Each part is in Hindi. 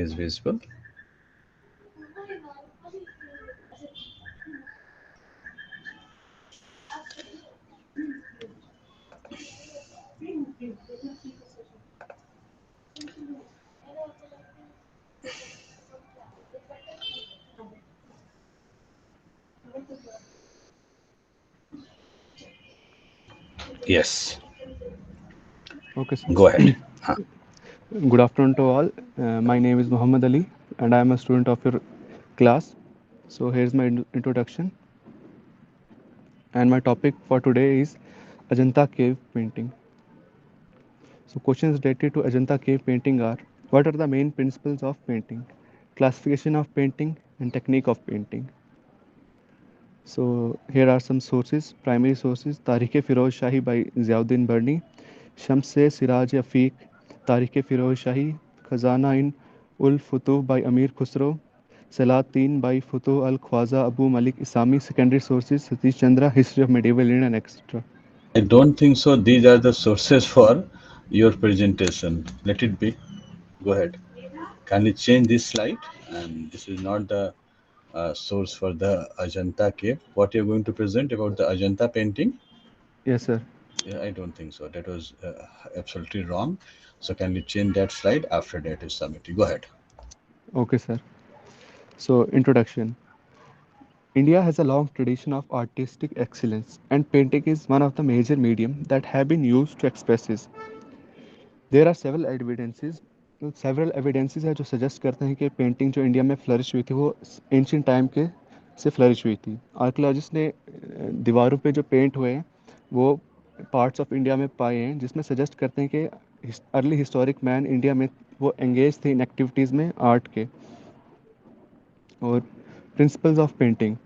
is visible. Yes, Okay, sir. go ahead. Huh. Good afternoon to all. My name is Muhammad Ali, and I am a student of your class. So, here's my introduction. And my topic for today is Ajanta cave painting. So, questions related to Ajanta cave painting are: what are the main principles of painting, classification of painting, and technique of painting? So, here are some sources, primary sources: Tarikh Firoz Shahi by Ziauddin Barni, Shams-e Siraj Afiq, Tarikh Firoz Shahi, Khazana in ul Futuh by Amir Khusro, Salatin by Futuh al Khwaja Abu Malik Isami. Secondary sources: Satish Chandra, History of Medieval India, and etc. I don't think so. These are the sources for your presentation. Let it be. Go ahead. Kindly change this slide. And this is not the source for the Ajanta cave. What you're going to present about the Ajanta painting? Yes, sir. Yeah, I don't think so. That was absolutely wrong. So kindly change that slide after that is submitted. Go ahead. Okay, sir. So, introduction. India has a long tradition of artistic excellence, and painting is one of the major medium that have been used to express this. There are several evidences है जो सजेस्ट करते हैं कि पेंटिंग जो इंडिया में फ्लरिश हुई थी वो एंशियंट टाइम के से फ्लरिश हुई थी। आर्कियोलॉजिस्ट ने दीवारों पे जो पेंट हुए हैं वो पार्ट्स ऑफ इंडिया में पाए हैं जिसमें सजेस्ट करते हैं कि अर्ली हिस्टोरिक मैन इंडिया में वो एंगेज थे इन एक्टिविटीज़ में आर्ट के। और प्रिंसिपल्स ऑफ पेंटिंग,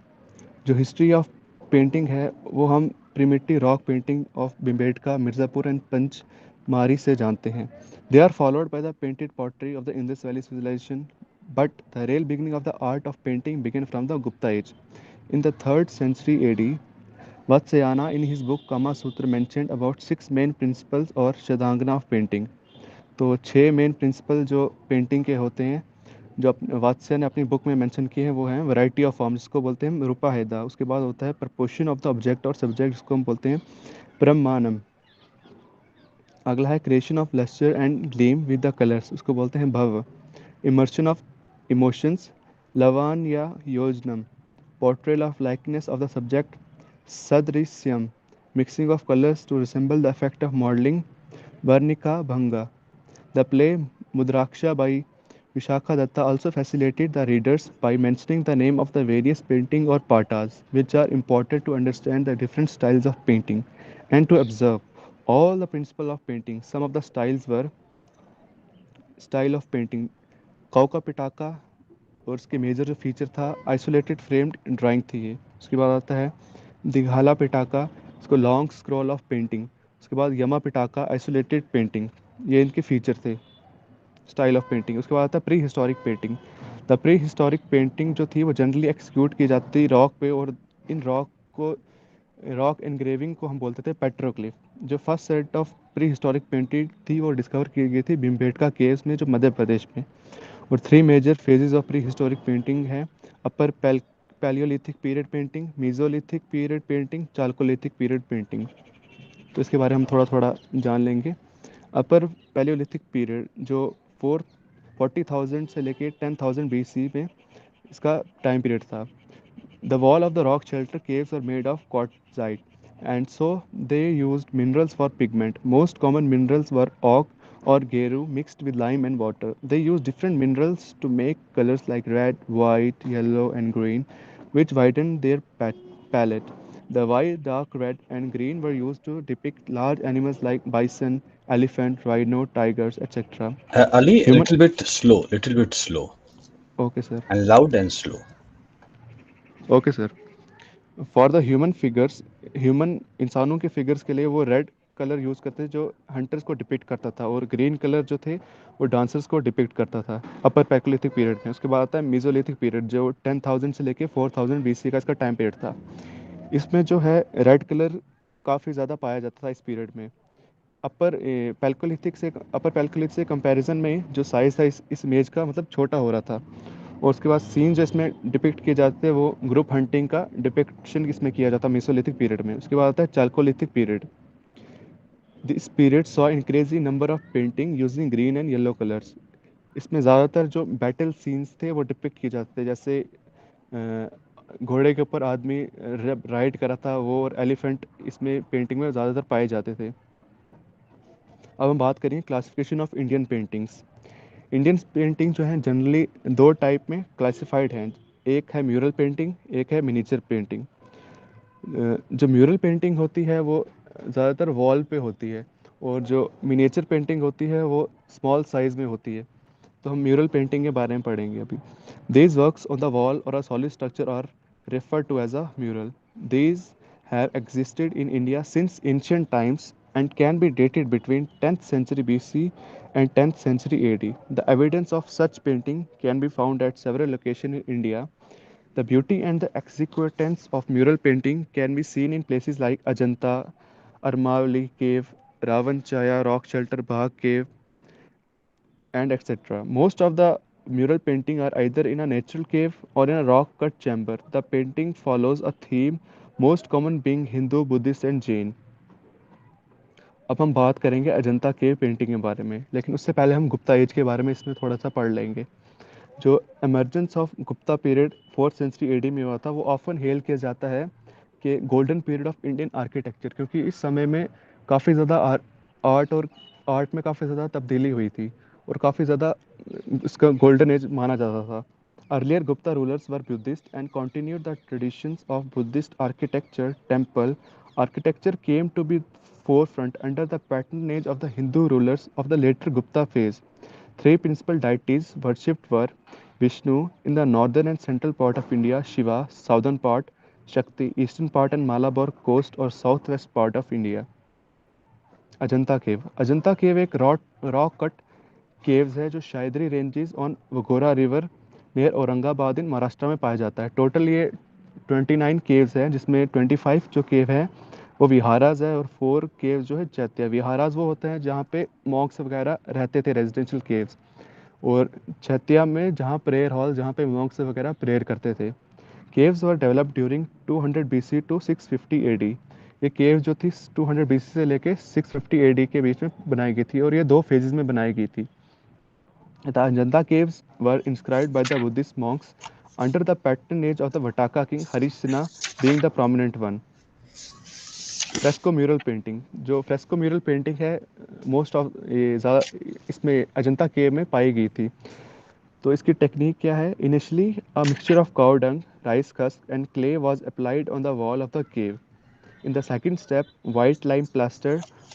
जो हिस्ट्री ऑफ पेंटिंग है वो हम primitive rock painting of Bhimbetka, Mirzapur and Pachmarhi से जानते हैं। They are followed by the painted pottery of the Indus valley civilization, but the real beginning of the art of painting began from the Gupta age in the third century AD. Vatsayana in his book Kama Sutra mentioned about six main principles और शदांगना ऑफ पेंटिंग। तो छः मेन प्रिंसिपल जो पेंटिंग के होते हैं जो वात्स्य ने अपनी बुक में मेंशन किए हैं वो हैं वैरायटी ऑफ फॉर्म जिसको बोलते हैं रूपाहेदा, उसके बाद होता है प्रपोर्शन ऑफ द ऑब्जेक्ट और सब्जेक्ट जिसको हम बोलते हैं प्रमाणम, अगला है creation of lustre and gleam with the colours उसको बोलते हैं भव, इमर्शन ऑफ इमोशंस लवान या योजनम, portrayal of likeness of the subject सदृश्यम, mixing of colours to resemble the effect of modelling वर्णिका भंगा। The play Mudraksha by Vishakha Datta also facilitated the readers by mentioning the name of the various painting or patas, which are important to understand the different styles of painting and to observe all the principle of painting. Some of the styles were style of painting काउ पिटाका, और उसके मेजर जो फीचर था आइसोलेटेड फ्रेम्ड ड्राइंग थी ये। उसके बाद आता है दिघाला पिटाका, इसको लॉन्ग स्क्रॉल ऑफ पेंटिंग। उसके बाद यमा पिटाका आइसोलेटेड पेंटिंग। ये इनके फीचर थे स्टाइल ऑफ पेंटिंग। उसके बाद आता है pre historic painting. The pre historic painting जो थी वो जनरली एक्सिक्यूट की जाती थी रॉक पे, और इन को रॉक एनग्रेविंग को हम बोलते थे पेट्रोक्लिफ। जो first set of prehistoric painting थी वो डिस्कवर की गई थी भीमबेटका केव्स में जो मध्य प्रदेश में। और three major phases of prehistoric painting है: upper palaeolithic period painting, mesolithic period painting, chalcolithic period painting. तो इसके बारे में हम थोड़ा थोड़ा जान लेंगे। अपर पैलियोलिथिक पीरियड जो 40,000 से लेके 10,000 BC में इसका टाइम पीरियड था। The wall of the rock shelter caves were made of quartzite, and so they used minerals for pigment. Most common minerals were oak or geru mixed with lime and water. They used different minerals to make colors like red, white, yellow, and green, which widened their palette. The white, dark red, and green were used to depict large animals like bison, elephant, rhino, tigers, etc. Ali, a Human. little bit slow, Okay, sir. and loud and slow. Okay, sir. For the human figures, human इंसानों के फिगर्स के लिए वो रेड कलर यूज़ करते थे जो हंटर्स को डिपिक्ट करता था, और ग्रीन कलर जो थे वो डांसर्स को डिपिक्ट करता था अपर पैकोलिथिक पीरियड में। उसके बाद आता है मीजोलिथिक पीरियड जो 10,000 से लेके 4,000 BC का इसका टाइम पीरियड था। इसमें जो है रेड कलर काफ़ी ज़्यादा पाया जाता था इस पीरियड में। अपर पैल्कोलिथ से कंपैरिजन में जो साइज था इस इमेज का मतलब छोटा हो रहा था। और उसके बाद सीन जो इसमें डिपिक्ट किए जाते हैं वो ग्रुप हंटिंग का डिपिक्शन इसमें किया जाता है मेसोलिथिक पीरियड में। उसके बाद आता है chalcolithic period. This period saw increase in number of painting using green and yellow colours. इसमें ज़्यादातर जो बैटल सीन्स थे वो डिपिक्ट किए जाते थे, जैसे घोड़े के ऊपर आदमी राइड करा था वो, और एलिफेंट इसमें पेंटिंग में ज़्यादातर पाए जाते थे। अब हम बात करें classification of Indian paintings. Indian painting जो है जनरली दो टाइप में क्लासिफाइड हैं। एक है म्यूरल पेंटिंग, एक है मिनिएचर पेंटिंग। जो म्यूरल पेंटिंग होती है वो ज़्यादातर वॉल पे होती है, और जो मिनिएचर पेंटिंग होती है वो स्मॉल साइज में होती है। तो हम म्यूरल पेंटिंग के बारे में पढ़ेंगे अभी। These works on the wall और a solid structure are referred to as a mural. These have existed in India since ancient times and can be dated between 10th century BC and 10th century AD. The evidence of such painting can be found at several locations in India. The beauty and the exuberance of mural painting can be seen in places like Ajanta, Armavali Cave, Ravanchaya Rock Shelter Bagh Cave, and etc. Most of the mural painting are either in a natural cave or in a rock cut chamber. The painting follows a theme, most common being Hindu, Buddhist and Jain. अब हम बात करेंगे अजंता केव पेंटिंग के बारे में, लेकिन उससे पहले हम गुप्ता एज के बारे में इसमें थोड़ा सा पढ़ लेंगे। जो emergence of Gupta period 4th century AD में हुआ था वो ऑफन हेल किया जाता है कि golden period of Indian architecture, क्योंकि इस समय में काफ़ी ज़्यादा आर्ट और आर्ट में काफ़ी ज़्यादा तब्दीली हुई थी, और काफ़ी ज़्यादा इसका गोल्डन एज माना जाता था। Earlier Gupta rulers were Buddhist and continued the traditions of Buddhist architecture. Temple architecture came to be forefront under the patronage of the Hindu rulers of the later Gupta phase. Three principal deities worshipped were Vishnu in the northern and central part of India, Shiva, southern part, Shakti, eastern part and Malabar coast or southwest part of India. Ajanta cave एक रॉक कट केव्स है जो Sahyadri ranges on Waghora river near Aurangabad in Maharashtra में पाया जाता है। टोटल ये 29 केव्स हैं, जिसमें 25 जो केव है वो विहाराज है, और 4 केव्स जो है चैत्य। विहाराज वो होते हैं जहाँ पे मॉन्क्स वगैरह रहते थे, रेजिडेंशियल केव्स। और चैत्या में जहाँ प्रेयर हॉल, जहाँ पे मॉन्क्स वगैरह प्रेयर करते थे। Caves were developed during 200 BC to 650 AD। ये केव जो थी 200 BC से लेके 650 AD के बीच में बनाई गई थी, और ये दो फेजेस में बनाई गई थी। The Ajanta caves were inscribed by the Buddhist monks under the patronage of the Vataka king Harisena being the prominent one. Fresco mural painting, जो फ्रेस्को म्यूरल पेंटिंग है मोस्ट ऑफ ये ज़्यादा इसमें अजंता केव में पाई गई थी। तो इसकी टेक्निक क्या है? Initially a mixture of cow dung, rice husk and clay was applied on the wall of the cave. In the second step, white lime plaster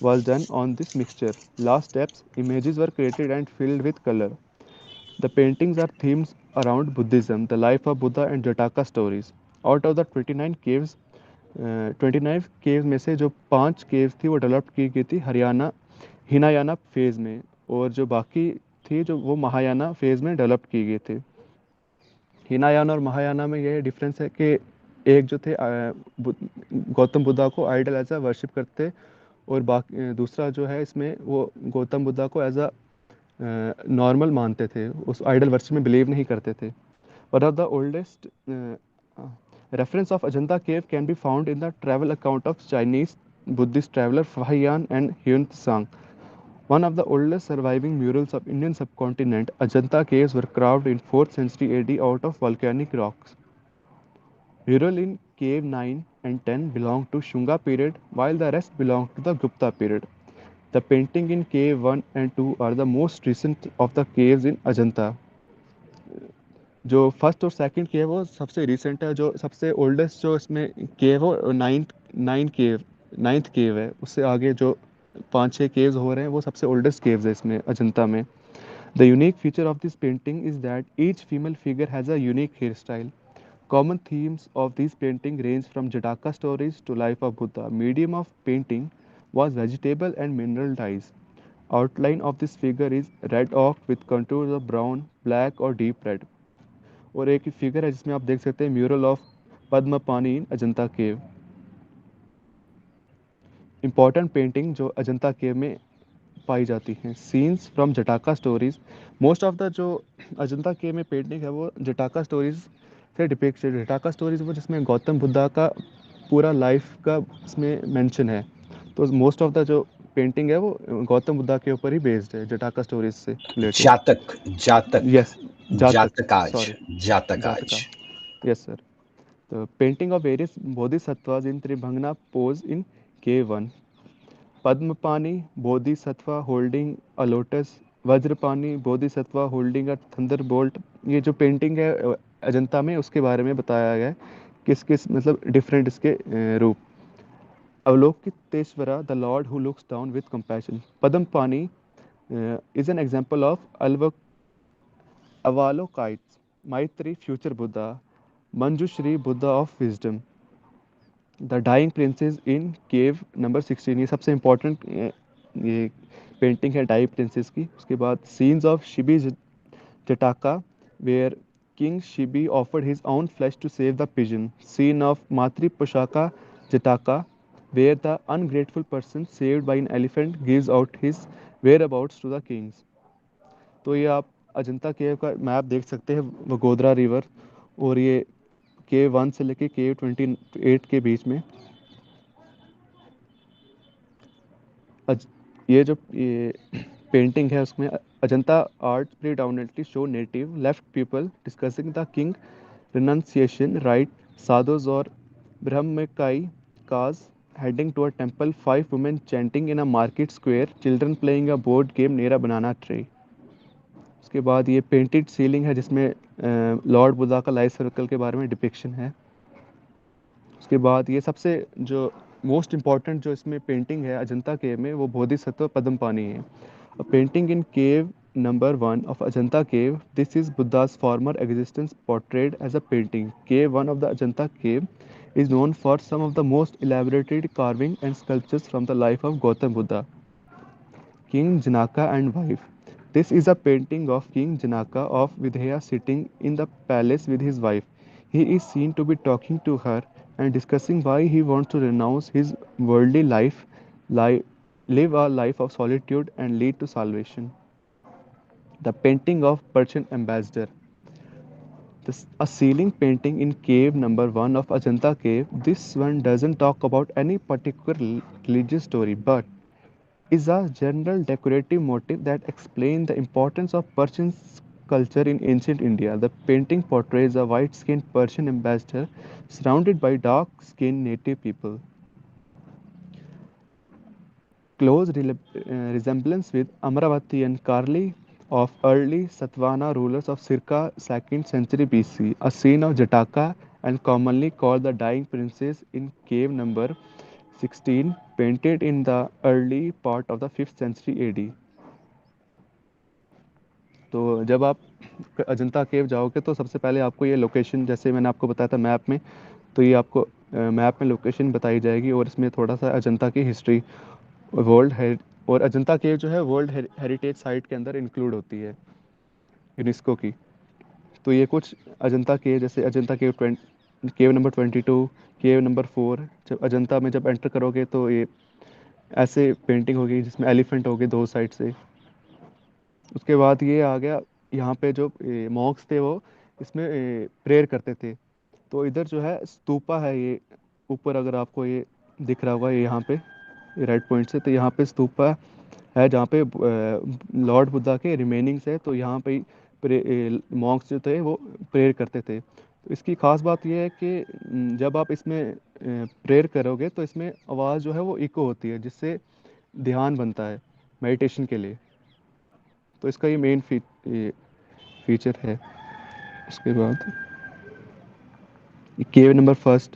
was done on this mixture. Last steps, images were created and filled with color. The paintings are themes around Buddhism, the life of Buddha and Jataka stories. Out of the 29 caves, 29 caves में से जो 5 केव्स थी वो डेवलप की गई थी हरियाणा हिनायाना फेज में, और जो बाकी थी जो वो महायाना फेज में डेवलप की गई थी। हिनायाना और महायाना में ये डिफरेंस है कि एक जो थे गौतम बुद्धा को आइडल एज अ वर्शिप करते, और बाकी दूसरा जो है इसमें वो गौतम बुद्धा को एज अ नॉर्मल मानते थे, उस आइडल वर्शिप में बिलीव नहीं करते थे। One of the oldest reference of Ajanta cave can be found in the travel account of Chinese Buddhist traveler Fahian and Hyun Tsang. One of the oldest surviving murals of Indian subcontinent, Ajanta caves were carved in 4th century AD out of volcanic rocks. Mural in cave 9 and 10 belong to Shunga period, while the rest belong to the Gupta period. The painting in cave 1 and 2 are the most recent of the caves in Ajanta. जो फर्स्ट और सेकंड केव वो सबसे रिसेंट है, जो सबसे ओल्डेस्ट जो इसमें केव हो नाइन्थ केव है। उससे आगे जो 5-6 केव्स हो रहे हैं वो सबसे ओल्डेस्ट केव्स है इसमें अजंता में। The unique feature of this painting is that each female figure has a unique hair style. Common themes of these paintings range from Jataka stories to life of Buddha. Medium of painting was vegetable and mineral dyes. Outline of this figure is red oak with contours of brown, black or deep red. और एक फिगर है जिसमें आप देख सकते हैं mural of Padmapani in Ajanta cave. Important painting जो अजंता केव में पाई जाती हैं, scenes from Jataka stories. Most of the जो अजंता केव में पेंटिंग है वो जटाका स्टोरीज से डिपिक्टेड। जटाका स्टोरीज वो जिसमें गौतम बुद्धा का पूरा लाइफ का इसमें मेंशन है। तो मोस्ट ऑफ द जो पेंटिंग है वो गौतम बुद्धा के ऊपर ही बेस्ड है, जटाका स्टोरीज से रिलेटेड। जातक, जातक, यस, जातक, जातकाज, sorry, Jatakas. Jataka, yes sir. तो painting of various bodhisattvas in tribhanga pose in K1। Padmapani Bodhisattva holding a lotus, Vajrapani Bodhisattva holding a thunderbolt. ये जो पेंटिंग है अजंता में, उसके बारे में बताया गया है किस किस मतलब डिफरेंट इसके रूप। Avalokiteshvara, the lord who looks down with compassion. Padmapani is an example of Avalokite's. Maitri, future Buddha. Manjushri, Buddha of wisdom. The dying princess in cave number 16, ये सबसे इम्पोर्टेंट ये पेंटिंग है डाइंग प्रिंसेस की। उसके बाद scenes of Shibi Jataka, where king Shibi offered his own flesh to save the pigeon. Scene of Matri Poshaka Jataka, where the ungrateful person saved by an elephant gives out his whereabouts to the kings. तो ये आप अजंता केव का मैप देख सकते हैं, वगोदरा रिवर, और ये K1 से लेके K28 के बीच में। अज, ये जो ये पेंटिंग है उसमें Ajanta art predominantly show native left people discussing the king renunciation right, sadhus or brahmakai cars heading to a temple, five women chanting in a market square, children playing a board game near a banana tree। उसके बाद ये पेंटेड सीलिंग है जिसमें लॉर्ड बुद्धा का लाइफ सर्कल के बारे में डिपिक्शन है। उसके बाद ये सबसे जो मोस्ट इम्पॉर्टेंट जो इसमें पेंटिंग है अजंता केव में, वो बोधिसत्व पद्मपानी है। A painting in cave number 1 of Ajanta cave. This is Buddha's former existence portrayed as a painting. Cave 1 of the Ajanta cave is known for some of the most elaborated carving and sculptures from the life of Gautam Buddha, King Janaka and wife. This is a painting of King Janaka of Vidhya sitting in the palace with his wife. He is seen to be talking to her and discussing why he wants to renounce his worldly life, li- live a life of solitude, and lead to salvation. The painting of Persian ambassador. A ceiling painting in cave number 1 of Ajanta cave. This one doesn't talk about any particular religious story, but is a general decorative motif that explains the importance of Persian culture in ancient India. The painting portrays a white-skinned Persian ambassador surrounded by dark-skinned native people. Close resemblance with Amravati and Karli of early Satvana rulers of circa 2nd century BC. A scene of Jataka and commonly called the Dying Princess in cave number 16, painted in the early part of the 5th century AD। तो जब आप अजंता केव जाओगे तो सबसे पहले आपको ये लोकेशन, जैसे मैंने आपको बताया था मैप में, तो ये आपको मैप में लोकेशन बताई जाएगी, और इसमें थोड़ा सा अजंता की हिस्ट्री, वर्ल्ड है, और अजंता केव जो है वर्ल्ड हेरिटेज साइट के अंदर इंक्लूड होती है यूनेस्को की। तो ये कुछ अजंता केव, जैसे अजंता केव केव नंबर 22, केव नंबर 4। जब अजंता में जब एंटर करोगे तो ये ऐसे पेंटिंग होगी जिसमें एलिफेंट होगे दो साइड से। उसके बाद ये आ गया, यहाँ पे जो मॉन्क्स थे वो इसमें प्रेयर करते थे। तो इधर जो है स्तूपा है, ये ऊपर अगर आपको ये दिख रहा होगा, ये यहाँ पे राइट पॉइंट से, तो यहाँ पे स्तूपा है जहाँ पे लॉर्ड बुद्धा के रिमेनिंग्स है। तो यहाँ पे मॉन्क्स जो थे वो प्रेयर करते थे। तो इसकी खास बात यह है कि जब आप इसमें प्रेयर करोगे तो इसमें आवाज़ जो है वो इको होती है, जिससे ध्यान बनता है मेडिटेशन के लिए। तो इसका ये मेन फीचर है। उसके बाद केव नंबर फर्स्ट,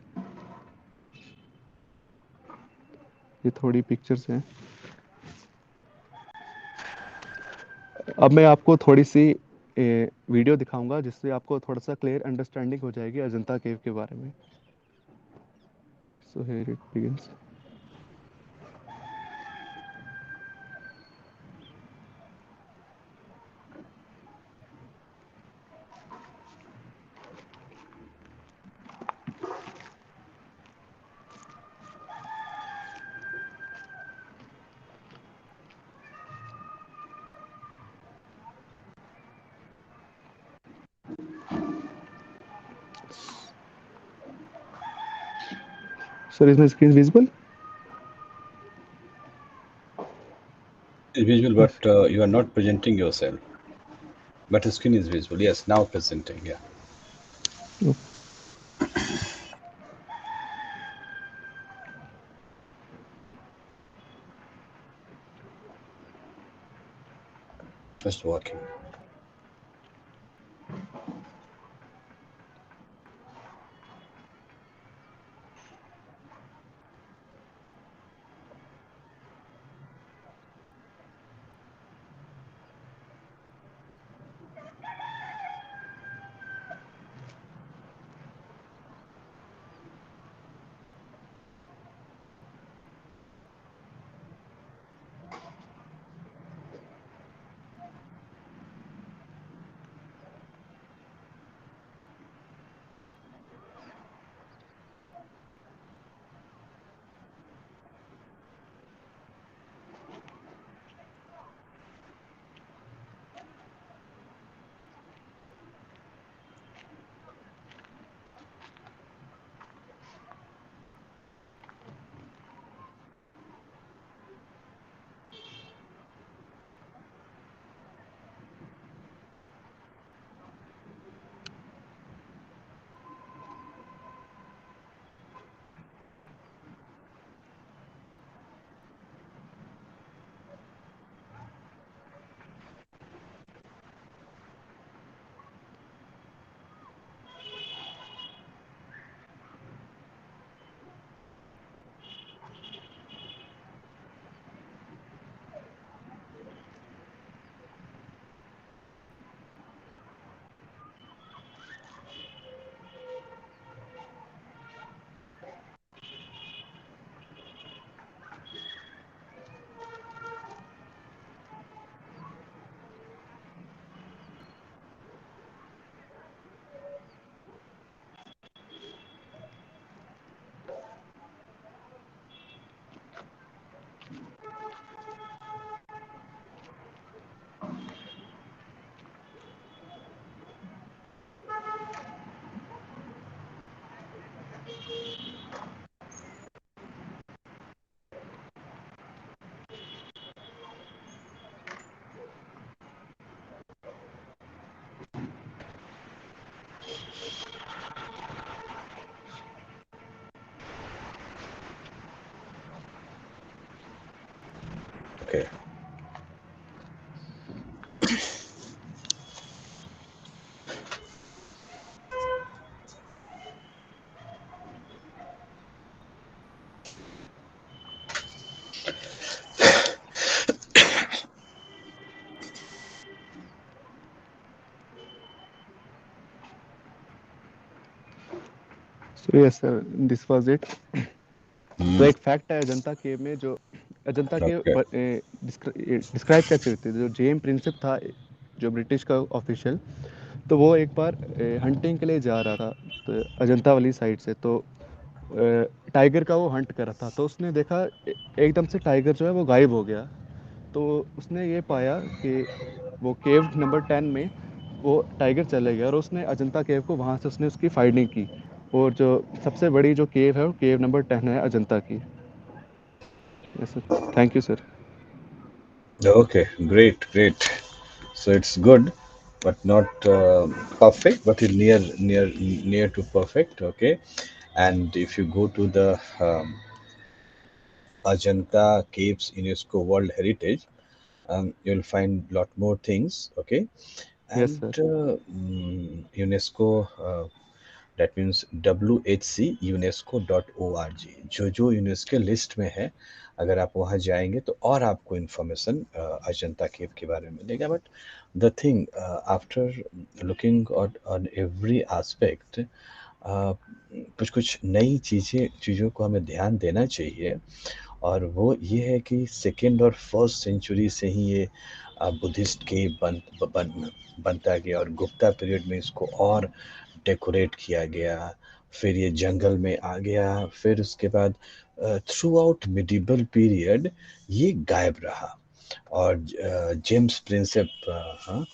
ये थोड़ी पिक्चर्स हैं। अब मैं आपको थोड़ी सी वीडियो दिखाऊंगा जिससे आपको थोड़ा सा क्लियर अंडरस्टैंडिंग हो जाएगी अजंता केव के बारे में। So here it begins. Sir, is my screen visible? Screen is visual, Yes. but you are not presenting yourself. But the screen is visible. Yes, now presenting. Yeah. Oh, Just working. Okay. so yes, sir, this was it. तो Mm, एक फैक्ट है अजंता केव में जो अजंता के okay. डिस्क्राइब कैसे होते थे, जो जेम प्रिंसेप था, जो ब्रिटिश का ऑफिशियल, तो वो एक बार हंटिंग के लिए जा रहा था, तो अजंता वाली साइड से, तो टाइगर का वो हंट कर रहा था, तो उसने देखा एकदम से टाइगर जो है वो गायब हो गया। तो उसने ये पाया कि वो केव नंबर 10 में वो टाइगर चले गया, और उसने अजंता केव को वहाँ से उसने उसकी फाइंडिंग की, और जो सबसे बड़ी जो केव है वो केव नंबर 10 है अजंता की। Yes sir, thank you sir. Okay. Great. Great. So it's good, but not perfect, but it near to perfect. Okay. And if you go to the Ajanta Caves UNESCO World Heritage, you'll find a lot more things. Okay. Yes And sir. UNESCO, that means WHC UNESCO.org, जो यूनेस्को लिस्ट में है, अगर आप वहाँ जाएंगे तो और आपको इन्फॉर्मेशन अजंता केव के बारे में मिलेगा। But the thing, after looking on every aspect, कुछ कुछ नई चीज़ों को हमें ध्यान देना चाहिए। और वो ये है कि सेकेंड और फर्स्ट सेंचुरी से ही ये बुद्धिस्ट के बनता गया, और गुप्ता पीरियड में इसको और डेकोरेट किया गया। फिर ये जंगल में आ गया, फिर उसके बाद थ्रू आउट मिडिवल पीरियड ये गायब रहा। और जेम्स प्रिंसेप, हाँ,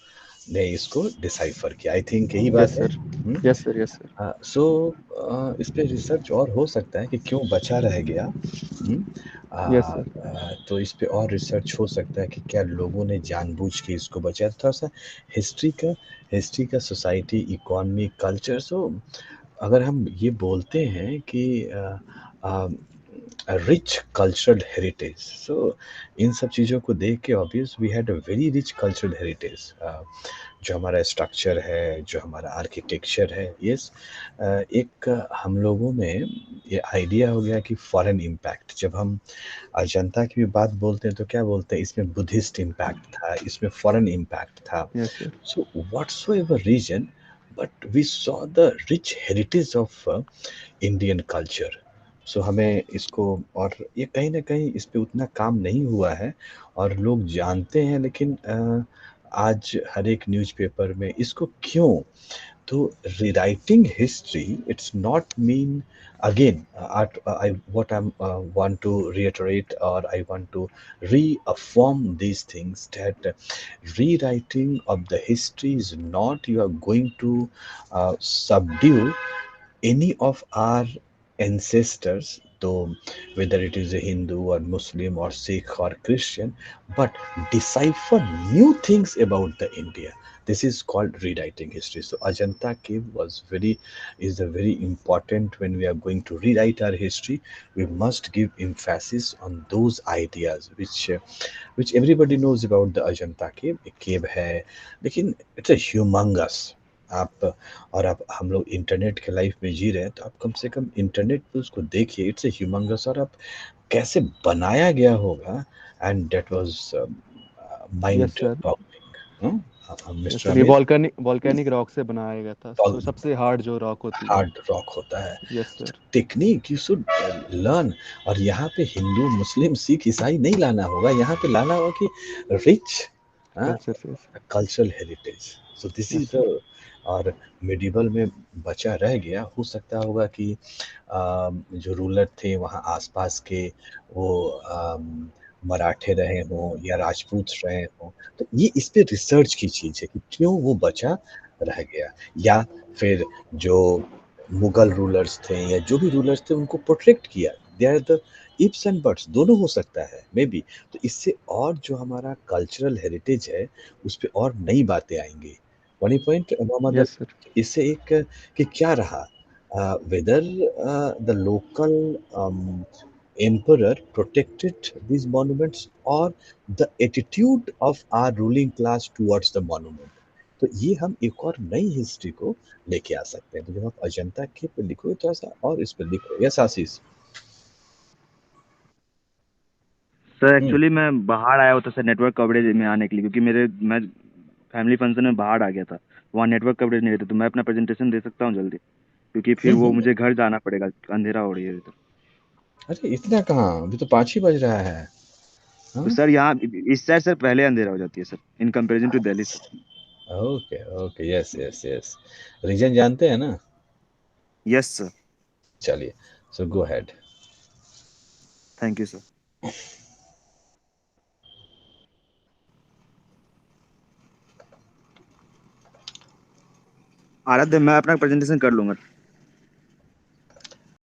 ने इसको डिसाइफर किया। आई थिंक यही यस बात है। Sir, yes sir, yes sir, so इस पे रिसर्च और हो सकता है कि क्यों बचा रह गया। हम्म, यस आ, सर, तो इस पे और रिसर्च हो सकता है कि क्या लोगों ने जानबूझ के इसको बचाया। थोड़ा सा हिस्ट्री का हिस्ट्री का सोसाइटी, इकोनॉमी, कल्चर। सो अगर हम ये बोलते हैं कि रिच कल्चरल हेरिटेज, सो इन सब चीज़ों को देख के obvious we had a very rich cultural heritage. जो हमारा स्ट्रक्चर है, जो हमारा आर्किटेक्चर है, यस। एक हम लोगों में ये आइडिया हो गया कि फॉरेन इम्पैक्ट। जब हम अजंता की भी बात बोलते हैं तो क्या बोलते हैं, इसमें बुद्धिस्ट इम्पैक्ट था, इसमें फॉरेन इम्पैक्ट था। Yes sir, So whatsoever region, but we saw the rich heritage of Indian culture. So हमें इसको, और ये कहीं ना कहीं इस पे उतना काम नहीं हुआ है और लोग जानते हैं, लेकिन आज हर एक न्यूज़पेपर में इसको क्यों। तो rewriting history, it's not mean, again, I what I'm want to reiterate, or I want to reaffirm these things, that rewriting of the history is not you are going to subdue any of our ancestors, though whether it is a Hindu or Muslim or Sikh or Christian, but decipher new things about the India. This is called rewriting history. So Ajanta cave was very is a very important. When we are going to rewrite our history, we must give emphasis on those ideas which everybody knows about the Ajanta cave. एक cave है, लेकिन it's a humongous। आप और आप हम लोग इंटरनेट के लाइफ में जी रहे हैं, तो आप कम से कम इंटरनेट पे उसको देखिए, इट्स ए ह्यूमंगस। और आप कैसे बनाया गया होगा, and that was yes mind sir, boggling. Yes mister sir. ये अमित, वॉल्केनिक रॉक से बनाया गया था, तो सबसे हार्ड जो रॉक होती है। हार्ड रॉक होता है। Yes sir, technique you should learn. और यहाँ पे हिंदू, मुस्लिम, सिख, ईसाई नहीं लाना होगा, यहाँ पे लाना होगा कि रिच कल्चर से। Cultural heritage. So this yes is the. Sir, और मिडिवल में बचा रह गया, हो सकता होगा कि जो रूलर थे वहाँ आसपास के, वो मराठे रहे हों या राजपूत रहे हों। तो ये इस पे रिसर्च की चीज़ है कि क्यों वो बचा रह गया, या फिर जो मुगल रूलर्स थे या जो भी रूलर्स थे उनको प्रोटेक्ट किया। They are the ifs and buts, दोनों हो सकता है मे बी। तो इससे और जो हमारा कल्चरल हेरिटेज है उस पे और नई बातें आएंगी। One point Mohammed yes Ali, sir, इससे एक कि क्या रहा, whether the local emperor protected these monuments, or the attitude of our ruling class towards the monument। तो ये हम एक और नई हिस्ट्री को लेके आ सकते हैं। तो जब आप अजंता के पे लिखो, थोड़ा सा और इस पे लिखो। यस आशीष। सर हम्म। एक्चुअली मैं बाहर आया होता सर नेटवर्क कवरेज में आने के लिए, क्योंकि मैं फैमिली फंक्शन में बाहर आ गया था। वहाँ नेटवर्क कवरेज नहीं रहता, तो मैं अपना प्रेजेंटेशन दे सकता हूँ जल्दी, क्योंकि फिर वो हम्म। मुझे घर जाना पड़ेगा, अंधेरा हो रही है इधर। अरे इतना कहाँ, अभी तो 5 ही बज रहा है। तो हाँ। सर यहाँ इस साइड सर पहले अंधेरा हो जाती है sir, in comparison to Delhi sir. Okay okay, yes yes yes. Reason जानते हैं ना। Yes sir. चलिए, so go ahead. Thank you sir. Aaradhya मैं अपना प्रेजेंटेशन कर लूंगा।